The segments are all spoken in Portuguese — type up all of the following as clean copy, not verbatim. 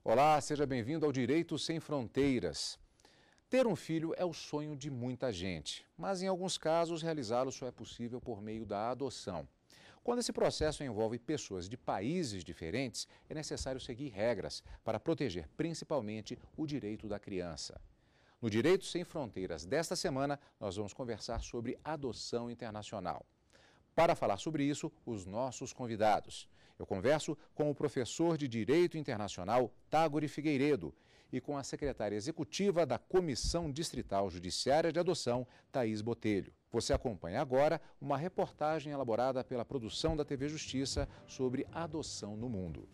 Olá, seja bem-vindo ao Direito Sem Fronteiras. Ter um filho é o sonho de muita gente, mas em alguns casos realizá-lo só é possível por meio da adoção. Quando esse processo envolve pessoas de países diferentes, é necessário seguir regras para proteger principalmente o direito da criança. No Direito Sem Fronteiras desta semana, nós vamos conversar sobre adoção internacional. Para falar sobre isso, os nossos convidados. Eu converso com o professor de Direito Internacional, Tagore Figueiredo, e com a secretária executiva da Comissão Distrital Judiciária de Adoção, Thaís Botelho. Você acompanha agora uma reportagem elaborada pela produção da TV Justiça sobre adoção no mundo.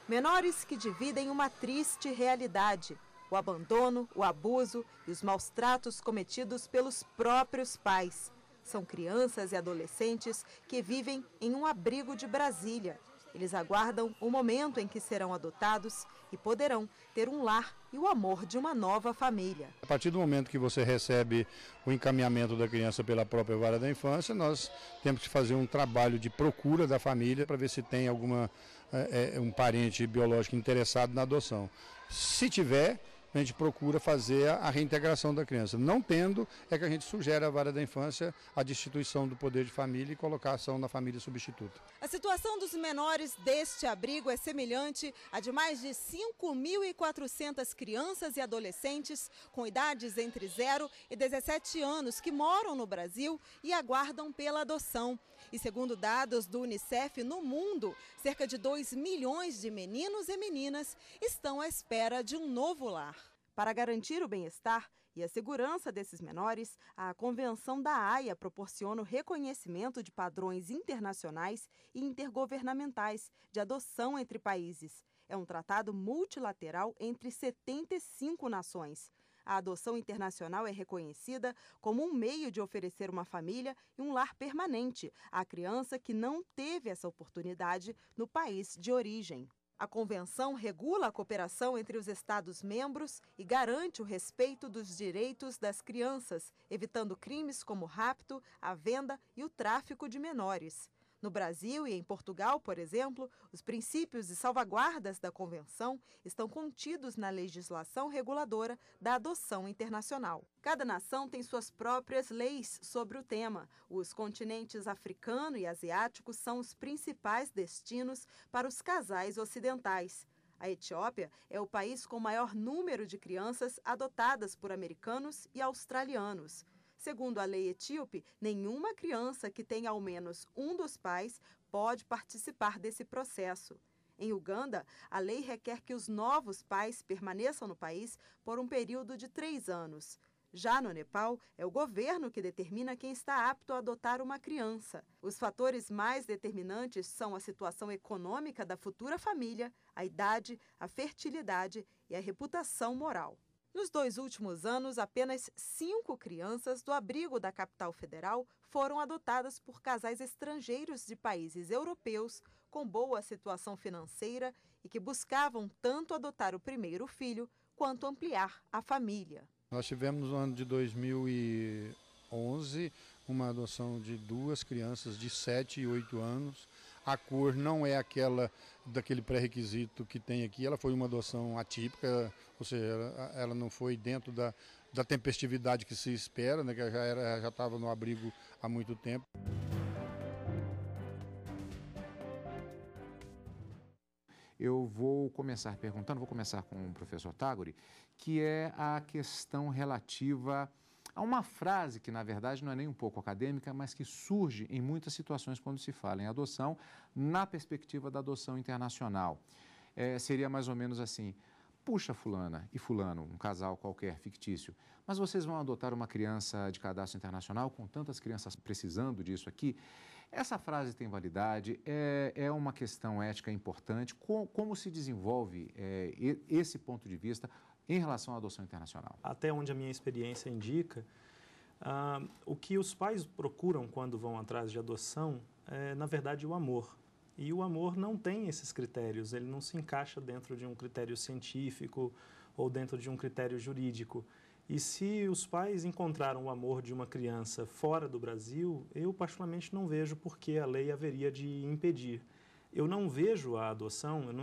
Menores que dividem uma triste realidade: o abandono, o abuso e os maus tratos cometidos pelos próprios pais. São crianças e adolescentes que vivem em um abrigo de Brasília. Eles aguardam o momento em que serão adotados e poderão ter um lar e o amor de uma nova família. A partir do momento que você recebe o encaminhamento da criança pela própria vara da infância, nós temos que fazer um trabalho de procura da família para ver se tem um parente biológico interessado na adoção. Se tiver, a gente procura fazer a reintegração da criança. Não tendo, é que a gente sugere à vara da infância a destituição do poder de família e colocação na família substituta. A situação dos menores deste abrigo é semelhante à de mais de 5.400 crianças e adolescentes com idades entre 0 e 17 anos que moram no Brasil e aguardam pela adoção. E segundo dados do Unicef, no mundo, cerca de 2 milhões de meninos e meninas estão à espera de um novo lar. Para garantir o bem-estar e a segurança desses menores, a Convenção da Haia proporciona o reconhecimento de padrões internacionais e intergovernamentais de adoção entre países. É um tratado multilateral entre 75 nações. A adoção internacional é reconhecida como um meio de oferecer uma família e um lar permanente à criança que não teve essa oportunidade no país de origem. A Convenção regula a cooperação entre os Estados-membros e garante o respeito dos direitos das crianças, evitando crimes como o rapto, a venda e o tráfico de menores. No Brasil e em Portugal, por exemplo, os princípios e salvaguardas da Convenção estão contidos na legislação reguladora da adoção internacional. Cada nação tem suas próprias leis sobre o tema. Os continentes africano e asiático são os principais destinos para os casais ocidentais. A Etiópia é o país com maior número de crianças adotadas por americanos e australianos. Segundo a lei etíope, nenhuma criança que tenha ao menos um dos pais pode participar desse processo. Em Uganda, a lei requer que os novos pais permaneçam no país por um período de 3 anos. Já no Nepal, é o governo que determina quem está apto a adotar uma criança. Os fatores mais determinantes são a situação econômica da futura família, a idade, a fertilidade e a reputação moral. Nos 2 últimos anos, apenas 5 crianças do abrigo da capital federal foram adotadas por casais estrangeiros de países europeus com boa situação financeira e que buscavam tanto adotar o primeiro filho quanto ampliar a família. Nós tivemos no ano de 2011 uma adoção de 2 crianças de 7 e 8 anos. A cor não é aquela daquele pré-requisito que tem aqui, ela foi uma adoção atípica, ou seja, ela não foi dentro da tempestividade que se espera, né, que já estava no abrigo há muito tempo. Eu vou começar com o professor Tagore, que é a questão relativa a uma frase que, na verdade, não é nem um pouco acadêmica, mas que surge em muitas situações quando se fala em adoção, na perspectiva da adoção internacional. Seria mais ou menos assim: puxa, fulana e fulano, um casal qualquer fictício, mas vocês vão adotar uma criança de cadastro internacional com tantas crianças precisando disso aqui? Essa frase tem validade, é uma questão ética importante. Como se desenvolve esse ponto de vista em relação à adoção internacional? Até onde a minha experiência indica, o que os pais procuram quando vão atrás de adoção é, na verdade, o amor. E o amor não tem esses critérios, ele não se encaixa dentro de um critério científico ou dentro de um critério jurídico. E se os pais encontraram o amor de uma criança fora do Brasil, eu particularmente não vejo por que a lei haveria de impedir. eu não vejo a adoção, eu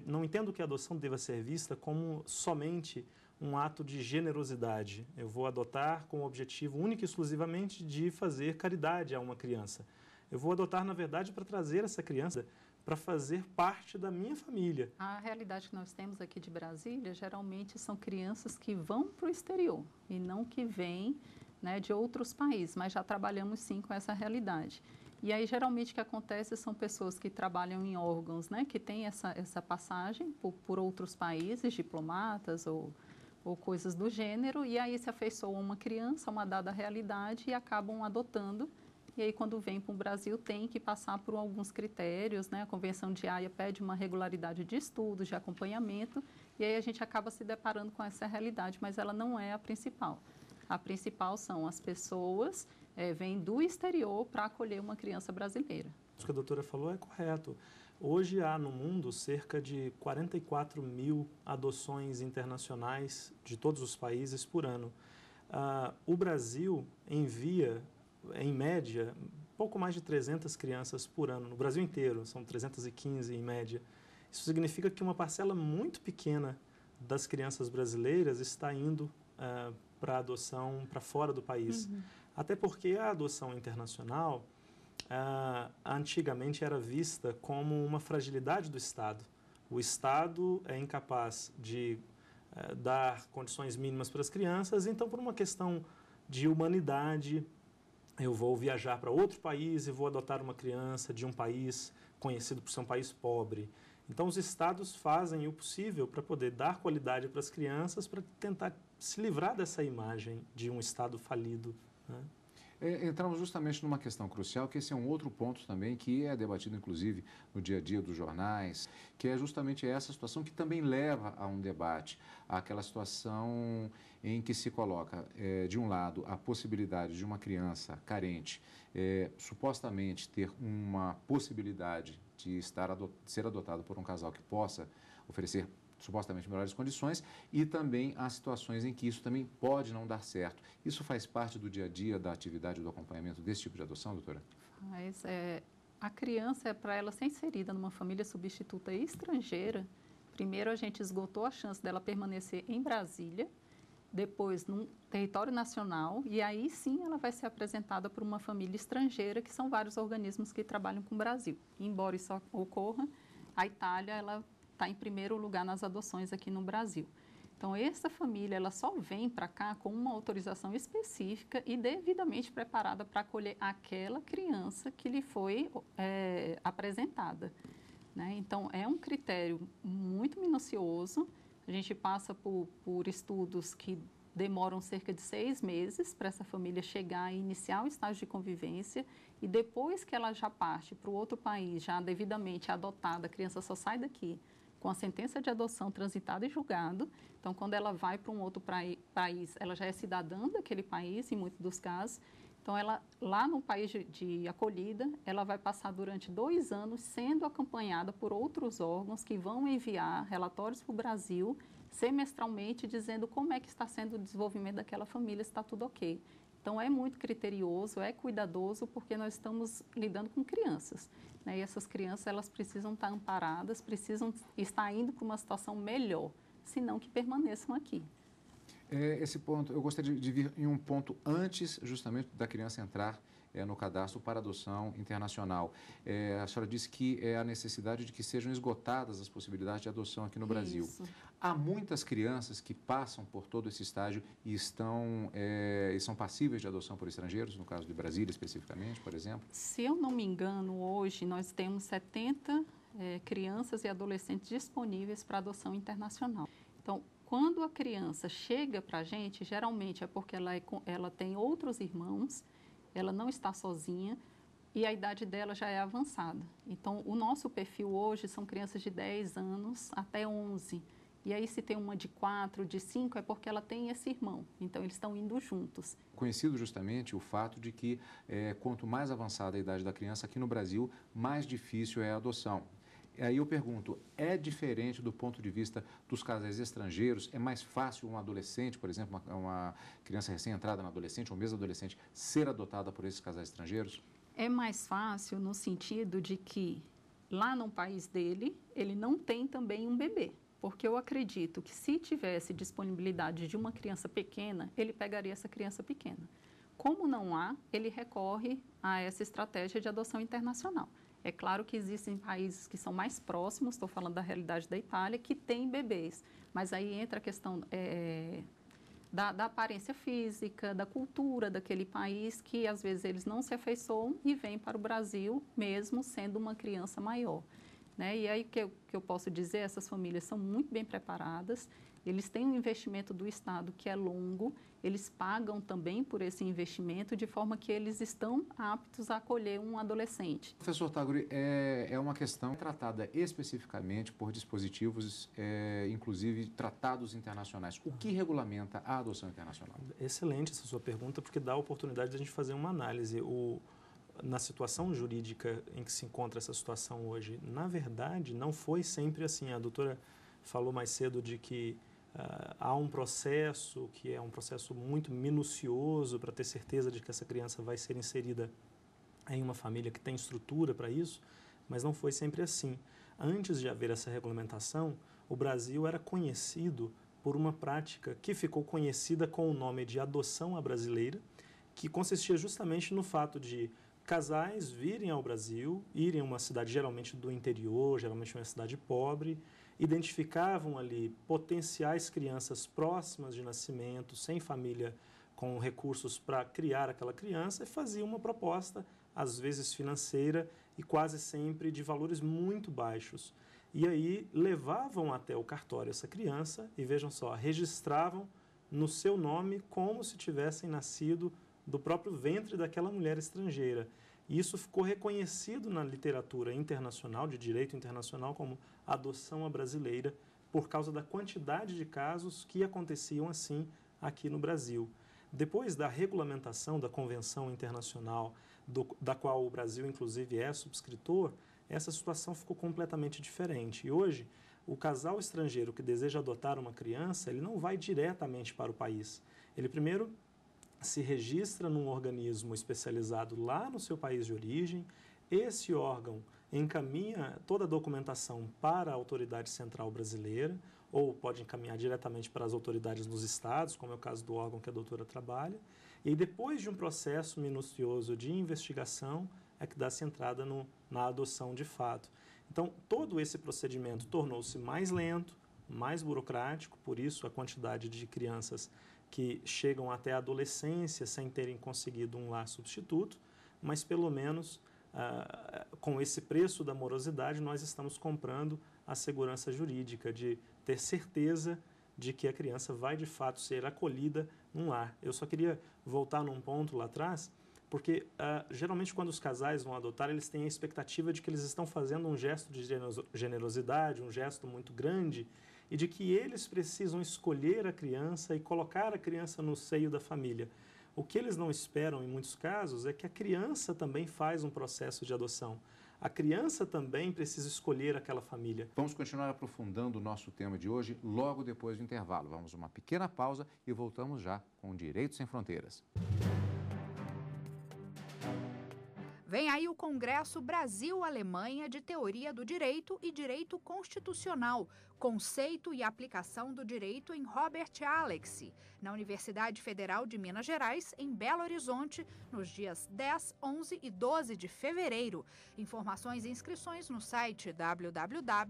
não entendo que a adoção deva ser vista como somente um ato de generosidade. Eu vou adotar com o objetivo único e exclusivamente de fazer caridade a uma criança. Eu vou adotar, na verdade, para trazer essa criança para fazer parte da minha família. A realidade que nós temos aqui de Brasília, geralmente são crianças que vão para o exterior e não que vêm, né, de outros países, mas já trabalhamos sim com essa realidade. E aí, geralmente, o que acontece são pessoas que trabalham em órgãos, né, que têm essa passagem por outros países, diplomatas ou coisas do gênero, e aí se afeiçoam uma criança, uma dada realidade, e acabam adotando. E aí, quando vem para o Brasil, tem que passar por alguns critérios, né? A Convenção de Haia pede uma regularidade de estudos, de acompanhamento, e aí a gente acaba se deparando com essa realidade, mas ela não é a principal. A principal são as pessoas vêm do exterior para acolher uma criança brasileira. Isso que a doutora falou é correto. Hoje há no mundo cerca de 44 mil adoções internacionais de todos os países por ano. O Brasil envia, em média, pouco mais de 300 crianças por ano. No Brasil inteiro, são 315 em média. Isso significa que uma parcela muito pequena das crianças brasileiras está indo para adoção para fora do país. Uhum. Até porque a adoção internacional antigamente era vista como uma fragilidade do Estado. O Estado é incapaz de dar condições mínimas para as crianças, então, por uma questão de humanidade, eu vou viajar para outro país e vou adotar uma criança de um país conhecido por ser um país pobre. Então, os estados fazem o possível para poder dar qualidade para as crianças, para tentar se livrar dessa imagem de um Estado falido, né? Entramos justamente numa questão crucial, que esse é um outro ponto também que é debatido, inclusive, no dia a dia dos jornais, que é justamente essa situação que também leva a um debate, aquela situação em que se coloca, de um lado, a possibilidade de uma criança carente supostamente ter uma possibilidade de ser adotada por um casal que possa oferecer supostamente melhores condições, e também há situações em que isso também pode não dar certo. Isso faz parte do dia a dia da atividade do acompanhamento desse tipo de adoção, doutora? Mas a criança, para ela ser inserida numa família substituta estrangeira, primeiro a gente esgotou a chance dela permanecer em Brasília, depois num território nacional, e aí sim ela vai ser apresentada por uma família estrangeira, que são vários organismos que trabalham com o Brasil. Embora isso ocorra, a Itália, ela está em primeiro lugar nas adoções aqui no Brasil. Então, essa família, ela só vem para cá com uma autorização específica e devidamente preparada para acolher aquela criança que lhe foi apresentada, né? Então, é um critério muito minucioso. A gente passa por estudos que demoram cerca de 6 meses para essa família chegar e iniciar o estágio de convivência, e depois que ela já parte para o outro país, já devidamente adotada, a criança só sai daqui com a sentença de adoção transitada e julgado. Então, quando ela vai para um outro país, ela já é cidadã daquele país, em muitos dos casos. Então, ela, lá no país de acolhida, ela vai passar durante 2 anos sendo acompanhada por outros órgãos que vão enviar relatórios para o Brasil, semestralmente, dizendo como é que está sendo o desenvolvimento daquela família, se está tudo ok. Então, é muito criterioso, é cuidadoso, porque nós estamos lidando com crianças, né? E essas crianças, elas precisam estar amparadas, precisam estar indo para uma situação melhor, senão que permaneçam aqui. Esse ponto, eu gostaria de vir em um ponto antes, justamente, da criança entrar no cadastro para adoção internacional. A senhora disse que é a necessidade de que sejam esgotadas as possibilidades de adoção aqui no Brasil. Isso. Há muitas crianças que passam por todo esse estágio e são passíveis de adoção por estrangeiros, no caso de Brasília especificamente, por exemplo? Se eu não me engano, hoje nós temos 70 crianças e adolescentes disponíveis para adoção internacional. Então, quando a criança chega para a gente, geralmente é porque ela tem outros irmãos, ela não está sozinha e a idade dela já é avançada. Então, o nosso perfil hoje são crianças de 10 anos até 11. E aí, se tem uma de 4, de 5, é porque ela tem esse irmão. Então, eles estão indo juntos. Conhecido justamente o fato de que quanto mais avançada a idade da criança aqui no Brasil, mais difícil é a adoção. Aí eu pergunto, é diferente do ponto de vista dos casais estrangeiros? É mais fácil um adolescente, por exemplo, uma criança recém-entrada na adolescente, ou mesmo adolescente, ser adotada por esses casais estrangeiros? É mais fácil no sentido de que lá no país dele, ele não tem também um bebê. Porque eu acredito que se tivesse disponibilidade de uma criança pequena, ele pegaria essa criança pequena. Como não há, ele recorre a essa estratégia de adoção internacional. É claro que existem países que são mais próximos, estou falando da realidade da Itália, que têm bebês. Mas aí entra a questão da aparência física, da cultura daquele país, que às vezes eles não se afeiçoam e vêm para o Brasil, mesmo sendo uma criança maior. Né? E aí o que eu posso dizer, essas famílias são muito bem preparadas, eles têm um investimento do Estado que é longo, eles pagam também por esse investimento, de forma que eles estão aptos a acolher um adolescente. Professor Taguri, é uma questão tratada especificamente por dispositivos, inclusive tratados internacionais. O que regulamenta a adoção internacional? Excelente essa sua pergunta, porque dá a oportunidade de a gente fazer uma análise. Na situação jurídica em que se encontra essa situação hoje, na verdade, não foi sempre assim. A doutora falou mais cedo de que há um processo que é um processo muito minucioso para ter certeza de que essa criança vai ser inserida em uma família que tem estrutura para isso, mas não foi sempre assim. Antes de haver essa regulamentação, o Brasil era conhecido por uma prática que ficou conhecida com o nome de adoção à brasileira, que consistia justamente no fato de casais virem ao Brasil, irem a uma cidade geralmente do interior, geralmente uma cidade pobre, identificavam ali potenciais crianças próximas de nascimento, sem família com recursos para criar aquela criança, e faziam uma proposta, às vezes financeira e quase sempre de valores muito baixos. E aí levavam até o cartório essa criança e, vejam só, registravam no seu nome como se tivessem nascido do próprio ventre daquela mulher estrangeira. E isso ficou reconhecido na literatura internacional, de direito internacional, como adoção à brasileira, por causa da quantidade de casos que aconteciam assim aqui no Brasil. Depois da regulamentação da Convenção Internacional, da qual o Brasil, inclusive, é subscritor, essa situação ficou completamente diferente. E hoje, o casal estrangeiro que deseja adotar uma criança, ele não vai diretamente para o país. Ele primeiro se registra num organismo especializado lá no seu país de origem, esse órgão encaminha toda a documentação para a autoridade central brasileira, ou pode encaminhar diretamente para as autoridades nos estados, como é o caso do órgão que a doutora trabalha, e depois de um processo minucioso de investigação, é que dá-se entrada na adoção de fato. Então, todo esse procedimento tornou-se mais lento, mais burocrático, por isso a quantidade de crianças que chegam até a adolescência sem terem conseguido um lar substituto, mas pelo menos com esse preço da morosidade nós estamos comprando a segurança jurídica de ter certeza de que a criança vai de fato ser acolhida num lar. Eu só queria voltar num ponto lá atrás, porque geralmente quando os casais vão adotar, eles têm a expectativa de que eles estão fazendo um gesto de generosidade, um gesto muito grande, e de que eles precisam escolher a criança e colocar a criança no seio da família. O que eles não esperam, em muitos casos, é que a criança também faz um processo de adoção. A criança também precisa escolher aquela família. Vamos continuar aprofundando o nosso tema de hoje logo depois do intervalo. Vamos a uma pequena pausa e voltamos já com o Direito Sem Fronteiras. Vem aí o Congresso Brasil-Alemanha de Teoria do Direito e Direito Constitucional, Conceito e Aplicação do Direito em Robert Alexy, na Universidade Federal de Minas Gerais, em Belo Horizonte, nos dias 10, 11 e 12 de fevereiro. Informações e inscrições no site www.cedim.com.br.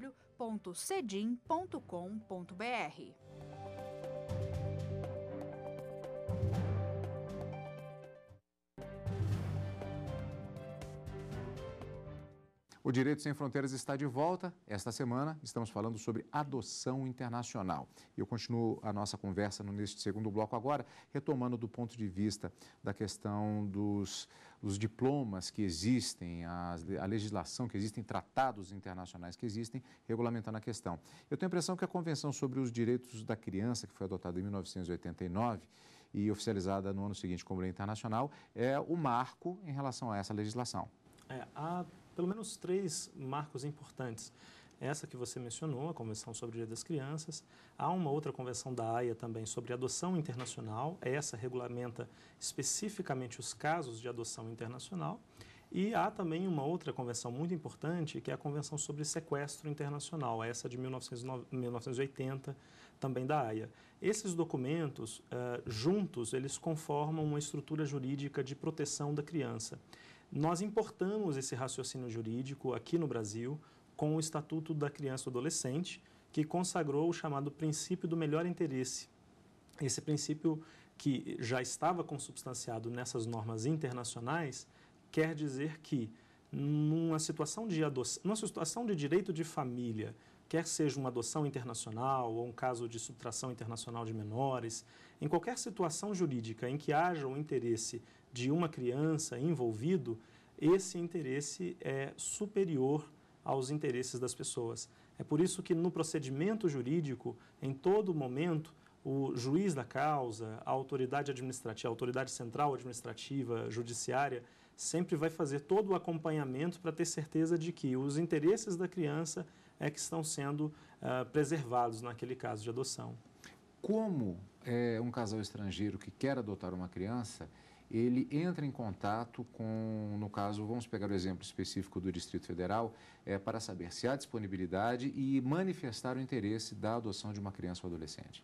O Direito Sem Fronteiras está de volta. Esta semana estamos falando sobre adoção internacional. Eu continuo a nossa conversa neste segundo bloco agora, retomando do ponto de vista da questão dos diplomas que existem, a legislação que existem, tratados internacionais que existem, regulamentando a questão. Eu tenho a impressão que a Convenção sobre os Direitos da Criança, que foi adotada em 1989, e oficializada no ano seguinte como lei internacional, é o marco em relação a essa legislação. Há pelo menos 3 marcos importantes. Essa que você mencionou, a Convenção sobre o Direito das Crianças. Há uma outra convenção da Haia também sobre adoção internacional. Essa regulamenta especificamente os casos de adoção internacional. E há também uma outra convenção muito importante, que é a Convenção sobre Sequestro Internacional, essa de 1980, também da Haia. Esses documentos, juntos, eles conformam uma estrutura jurídica de proteção da criança. Nós importamos esse raciocínio jurídico aqui no Brasil com o Estatuto da Criança e do Adolescente, que consagrou o chamado princípio do melhor interesse. Esse princípio, que já estava consubstanciado nessas normas internacionais, quer dizer que numa situação de direito de família, quer seja uma adoção internacional ou um caso de subtração internacional de menores, em qualquer situação jurídica em que haja o interesse de uma criança envolvido, esse interesse é superior aos interesses das pessoas. É por isso que no procedimento jurídico, em todo momento, o juiz da causa, a autoridade administrativa, a autoridade central administrativa, judiciária, sempre vai fazer todo o acompanhamento para ter certeza de que os interesses da criança é que estão sendo preservados naquele caso de adoção. Como um casal estrangeiro que quer adotar uma criança, ele entra em contato com, no caso, vamos pegar o exemplo específico do Distrito Federal, para saber se há disponibilidade e manifestar o interesse da adoção de uma criança ou adolescente?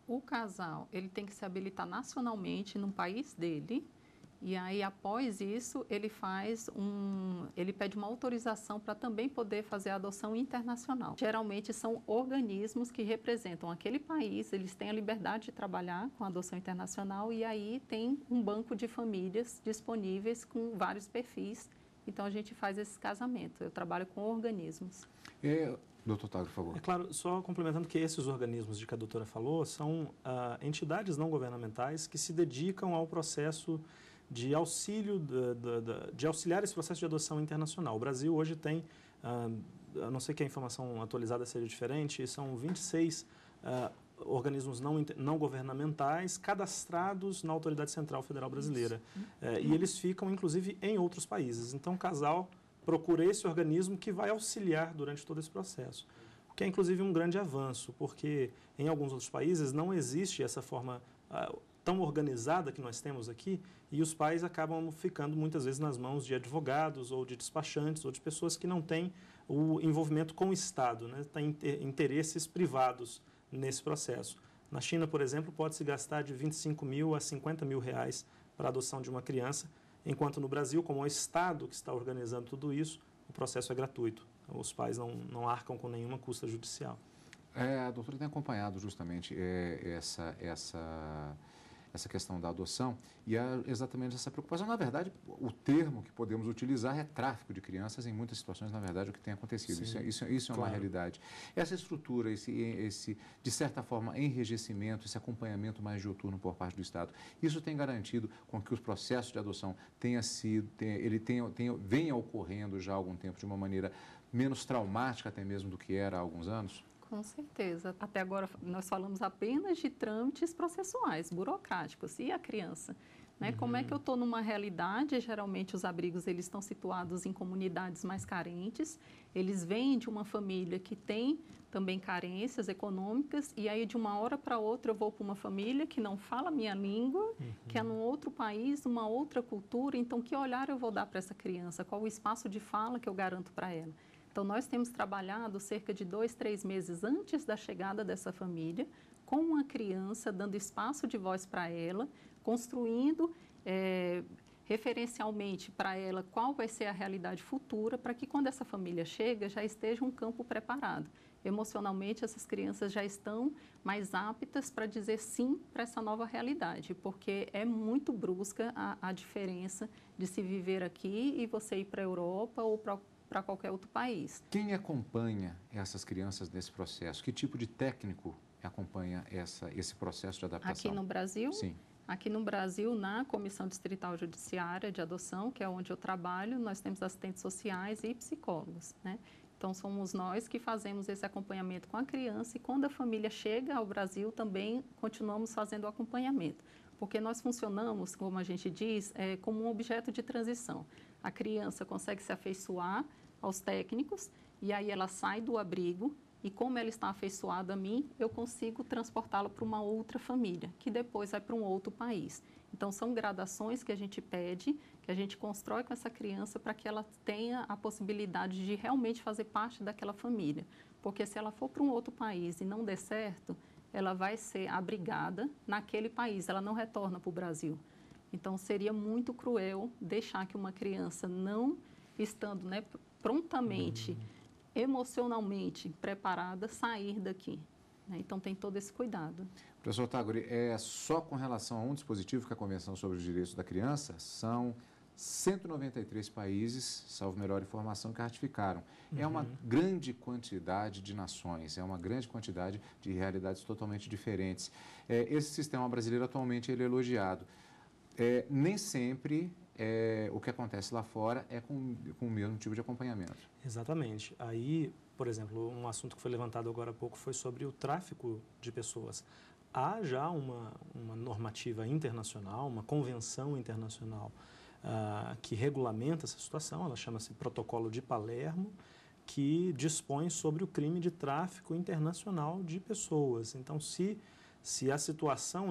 O casal, ele tem que se habilitar nacionalmente no país dele, e aí, após isso, ele pede uma autorização para também poder fazer a adoção internacional. Geralmente, são organismos que representam aquele país, eles têm a liberdade de trabalhar com a adoção internacional, e aí tem um banco de famílias disponíveis com vários perfis. Então, a gente faz esse casamento. Eu trabalho com organismos. Doutor Tauro, por favor. É claro, só complementando que esses organismos de que a doutora falou são entidades não governamentais que se dedicam ao processo de auxílio, de auxiliar esse processo de adoção internacional. O Brasil hoje tem, a não ser que a informação atualizada seja diferente, são 26 organismos não governamentais cadastrados na Autoridade Central Federal Brasileira. E eles ficam, inclusive, em outros países. Então, o casal procura esse organismo que vai auxiliar durante todo esse processo. O que é, inclusive, um grande avanço, porque em alguns outros países não existe essa forma tão organizada que nós temos aqui, e os pais acabam ficando muitas vezes nas mãos de advogados ou de despachantes ou de pessoas que não têm o envolvimento com o Estado, né? Têm interesses privados nesse processo. Na China, por exemplo, pode-se gastar de 25 mil a 50 mil reais para a adoção de uma criança, enquanto no Brasil, como é o Estado que está organizando tudo isso, o processo é gratuito. Os pais não arcam com nenhuma custa judicial. A doutora tem acompanhado justamente essa questão da adoção e há exatamente essa preocupação. Na verdade, o termo que podemos utilizar é tráfico de crianças, em muitas situações, na verdade, é o que tem acontecido. Isso é claro. Uma realidade. Essa estrutura, esse, de certa forma, enregimento, esse acompanhamento mais diuturno por parte do Estado, isso tem garantido com que os processos de adoção venha ocorrendo já há algum tempo de uma maneira menos traumática até mesmo do que era há alguns anos? Com certeza. Até agora, nós falamos apenas de trâmites processuais, burocráticos. E a criança? Né? Como é que eu estou numa realidade? Geralmente, os abrigos eles estão situados em comunidades mais carentes. Eles vêm de uma família que tem também carências econômicas. E aí, de uma hora para outra, eu vou para uma família que não fala a minha língua, que é num outro país, uma outra cultura. Então, que olhar eu vou dar para essa criança? Qual o espaço de fala que eu garanto para ela? Então, nós temos trabalhado cerca de 2, 3 meses antes da chegada dessa família, com uma criança, dando espaço de voz para ela, construindo referencialmente para ela qual vai ser a realidade futura, para que quando essa família chega, já esteja um campo preparado. Emocionalmente, essas crianças já estão mais aptas para dizer sim para essa nova realidade, porque é muito brusca a diferença de se viver aqui e você ir para a Europa ou para qualquer outro país. Quem acompanha essas crianças nesse processo? Que tipo de técnico acompanha esse processo de adaptação? Aqui no Brasil? Sim. Aqui no Brasil, na Comissão Distrital Judiciária de Adoção, que é onde eu trabalho, nós temos assistentes sociais e psicólogos, né? Então, somos nós que fazemos esse acompanhamento com a criança e quando a família chega ao Brasil, também continuamos fazendo o acompanhamento. Porque nós funcionamos, como a gente diz, como um objeto de transição. A criança consegue se afeiçoar aos técnicos e aí ela sai do abrigo e como ela está afeiçoada a mim, eu consigo transportá-la para uma outra família, que depois vai para um outro país. Então, são gradações que a gente pede, que a gente constrói com essa criança para que ela tenha a possibilidade de realmente fazer parte daquela família. Porque se ela for para um outro país e não der certo, ela vai ser abrigada naquele país, ela não retorna para o Brasil. Então, seria muito cruel deixar que uma criança não estando, né, prontamente, emocionalmente preparada, sair daqui. Né? Então, tem todo esse cuidado. Professor Taguri, é só com relação a um dispositivo que a Convenção sobre os Direitos da Criança são 193 países, salvo melhor informação, que ratificaram. É uma grande quantidade de nações, é uma grande quantidade de realidades totalmente diferentes. Esse sistema brasileiro atualmente ele é elogiado. Nem sempre o que acontece lá fora é com o mesmo tipo de acompanhamento. Exatamente. Aí, por exemplo, um assunto que foi levantado agora há pouco foi sobre o tráfico de pessoas. Há já uma normativa internacional, uma convenção internacional que regulamenta essa situação, ela chama-se Protocolo de Palermo, que dispõe sobre o crime de tráfico internacional de pessoas. Então, se a situação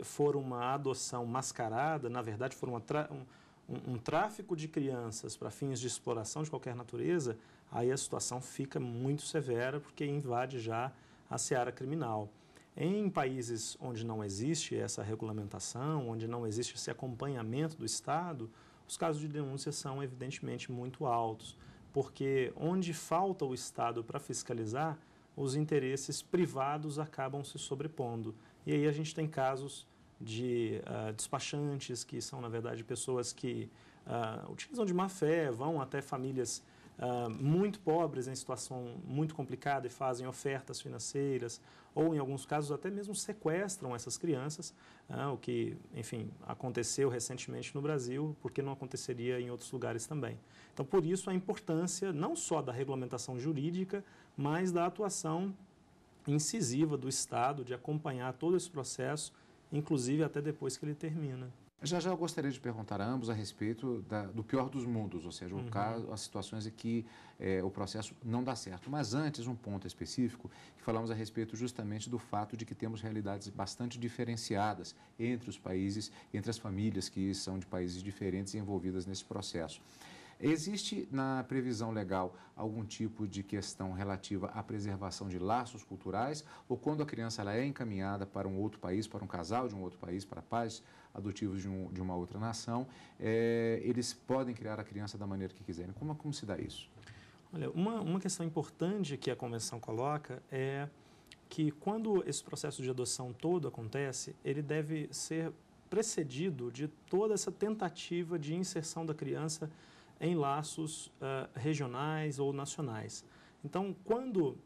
for uma adoção mascarada, na verdade for um tráfico de crianças para fins de exploração de qualquer natureza, aí a situação fica muito severa porque invade já a seara criminal. Em países onde não existe essa regulamentação, onde não existe esse acompanhamento do Estado, os casos de denúncia são evidentemente muito altos, porque onde falta o Estado para fiscalizar, os interesses privados acabam se sobrepondo. E aí a gente tem casos de despachantes, que são, na verdade, pessoas que utilizam de má fé, vão até famílias muito pobres, em situação muito complicada, e fazem ofertas financeiras, ou, em alguns casos, até mesmo sequestram essas crianças, o que, enfim, aconteceu recentemente no Brasil, porque não aconteceria em outros lugares também. Então, por isso, a importância não só da regulamentação jurídica, mas da atuação incisiva do Estado, de acompanhar todo esse processo, inclusive até depois que ele termina. Já eu gostaria de perguntar a ambos a respeito do pior dos mundos, ou seja, o caso, as situações em que o processo não dá certo. Mas antes, um ponto específico, que falamos a respeito justamente do fato de que temos realidades bastante diferenciadas entre os países, entre as famílias que são de países diferentes envolvidas nesse processo. Existe na previsão legal algum tipo de questão relativa à preservação de laços culturais, ou quando a criança ela é encaminhada para um outro país, para um casal de um outro país, para pais adotivos de uma outra nação, eles podem criar a criança da maneira que quiserem? Como se dá isso? Olha, uma questão importante que a Convenção coloca é que quando esse processo de adoção todo acontece, ele deve ser precedido de toda essa tentativa de inserção da criança em laços regionais ou nacionais. Então, quando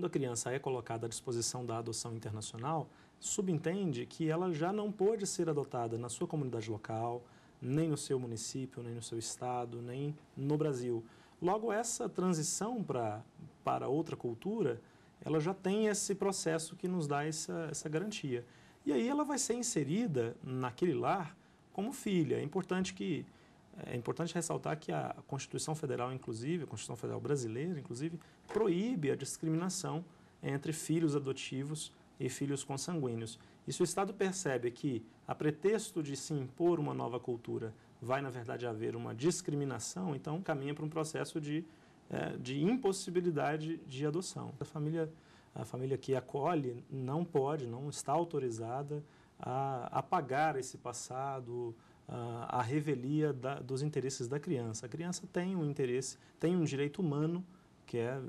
a criança é colocada à disposição da adoção internacional, subentende que ela já não pode ser adotada na sua comunidade local, nem no seu município, nem no seu estado, nem no Brasil. Logo, essa transição para outra cultura, ela já tem esse processo que nos dá essa garantia. E aí ela vai ser inserida naquele lar como filha. É importante ressaltar que a Constituição Federal, inclusive, a Constituição Federal Brasileira, inclusive, proíbe a discriminação entre filhos adotivos e filhos consanguíneos. E se o Estado percebe que, a pretexto de se impor uma nova cultura, vai, na verdade, haver uma discriminação, então caminha para um processo de impossibilidade de adoção. A família que acolhe não está autorizada a apagar esse passado, a revelia dos interesses da criança. A criança tem um interesse, tem um direito humano, que é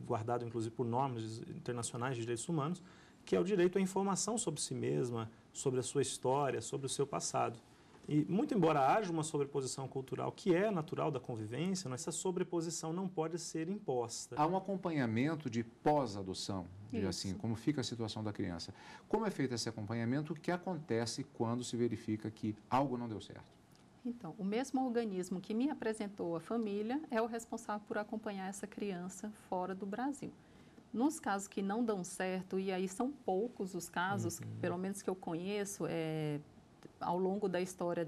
guardado inclusive por normas internacionais de direitos humanos, que é o direito à informação sobre si mesma, sobre a sua história, sobre o seu passado. E, muito embora haja uma sobreposição cultural que é natural da convivência, essa sobreposição não pode ser imposta. Há um acompanhamento de pós-adoção, assim, como fica a situação da criança. Como é feito esse acompanhamento? O que acontece quando se verifica que algo não deu certo? Então, o mesmo organismo que me apresentou a família é o responsável por acompanhar essa criança fora do Brasil. Nos casos que não dão certo, e aí são poucos os casos, pelo menos que eu conheço, ao longo da história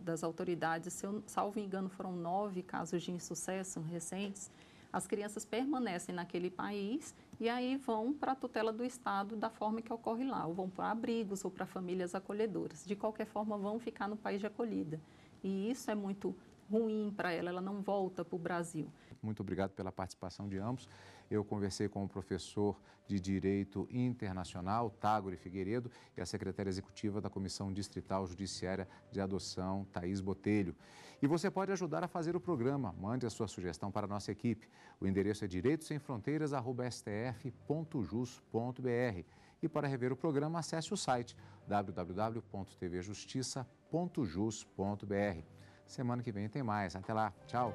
das autoridades, se eu salvo engano, foram 9 casos de insucesso recentes. as crianças permanecem naquele país e aí vão para a tutela do Estado da forma que ocorre lá, ou vão para abrigos ou para famílias acolhedoras. De qualquer forma, vão ficar no país de acolhida. E isso é muito ruim para ela, ela não volta para o Brasil. Muito obrigado pela participação de ambos. Eu conversei com o professor de Direito Internacional, Tágore Figueiredo, e a secretária executiva da Comissão Distrital Judiciária de Adoção, Thaís Botelho. E você pode ajudar a fazer o programa. Mande a sua sugestão para a nossa equipe. O endereço é direitosemfronteiras@stf.jus.br. E para rever o programa, acesse o site www.tvjustiça.jus.br. Semana que vem tem mais. Até lá. Tchau.